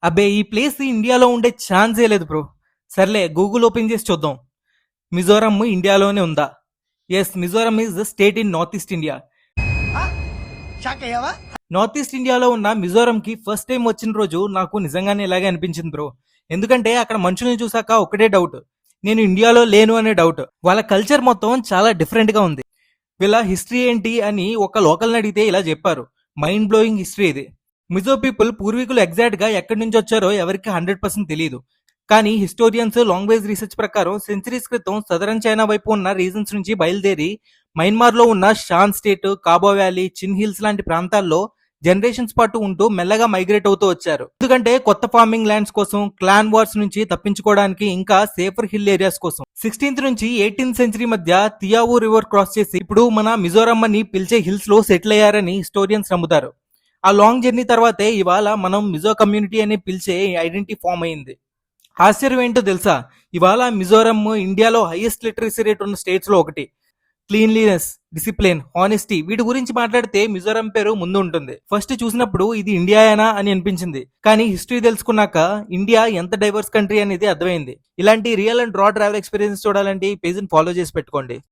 అబ్బే ఈ ప్లేస్ ఇండియాలో ఉండే ఛాన్సే లేదు బ్రో. సర్లే గూగుల్ ఓపెన్ చేసి చూద్దాం. మిజోరం ఇండియాలోనే ఉందా? Yes, Mizoram is state in north east India. North east ఇండియాలో ఉన్న మిజోరంకి ఫస్ట్ టైం వచ్చిన రోజు నాకు నిజంగానే ఇలాగే అనిపించింది బ్రో. ఎందుకంటే అక్కడ మనుషుల్ని చూసాక ఒకటే డౌట్, నేను ఇండియాలో లేను అనే డౌట్. వాళ్ళ కల్చర్ మొత్తం చాలా డిఫరెంట్ గా ఉంది. వీళ్ళ హిస్టరీ ఏంటి అని ఒక లోకల్ని అడిగితే ఇలా చెప్పారు. మైండ్ బ్లోయింగ్ హిస్టరీ ఇది. మిజో పీపుల్ పూర్వీకులు ఎగ్జాక్ట్ గా ఎక్కడి నుంచి వచ్చారో ఎవరికి 100% తెలియదు. కానీ హిస్టోరియన్స్ లాంగ్వేజ్ రీసెర్చ్ ప్రకారం సెంచరీస్ క్రితం సదరన్ చైనా వైపు ఉన్న రీజన్స్ నుంచి బయలుదేరి మయన్మార్ లో ఉన్న షాన్ స్టేట్, కాబో వ్యాలీ, చిన్ హిల్స్ లాంటి ప్రాంతాల్లో జనరేషన్స్ పాటు ఉంటూ మెల్లగా మైగ్రేట్ అవుతూ వచ్చారు. ఎందుకంటే కొత్త ఫార్మింగ్ ల్యాండ్స్ కోసం, క్లాన్ వార్స్ నుంచి తప్పించుకోవడానికి, ఇంకా సేఫర్ హిల్ ఏరియాస్ కోసం 16th నుంచి 18th సెంచరీ మధ్య తియావో రివర్ క్రాస్ చేసి ఇప్పుడు మన మిజోరం అని పిలిచే హిల్స్ లో సెటిల్ అయ్యారని హిస్టోరియన్స్ నమ్ముతారు. ఆ లాంగ్ జర్నీ తర్వాతే ఇవాళ మనం మిజో కమ్యూనిటీ అని పిలిచే ఐడెంటిటీ ఫామ్ అయింది. ఆశ్చర్యం ఏంటో తెలుసా? ఇవాళ మిజోరం ఇండియాలో హైయెస్ట్ లిటరసీ రేట్ ఉన్న స్టేట్స్ లో ఒకటి. క్లీన్లీనెస్, డిసిప్లిన్, హానెస్టీ వీటి గురించి మాట్లాడితే మిజోరం పేరు ముందు ఉంటుంది. ఫస్ట్ చూసినప్పుడు ఇది ఇండియానా అని అనిపించింది. కానీ హిస్టరీ తెలుసుకున్నాక ఇండియా ఎంత డైవర్స్ కంట్రీ అనేది అర్థమైంది. ఇలాంటి రియల్ అండ్ రా ట్రావెల్ ఎక్స్పీరియన్స్ చూడాలంటే ఈ పేజ్ ని ఫాలో చేసి పెట్టుకోండి.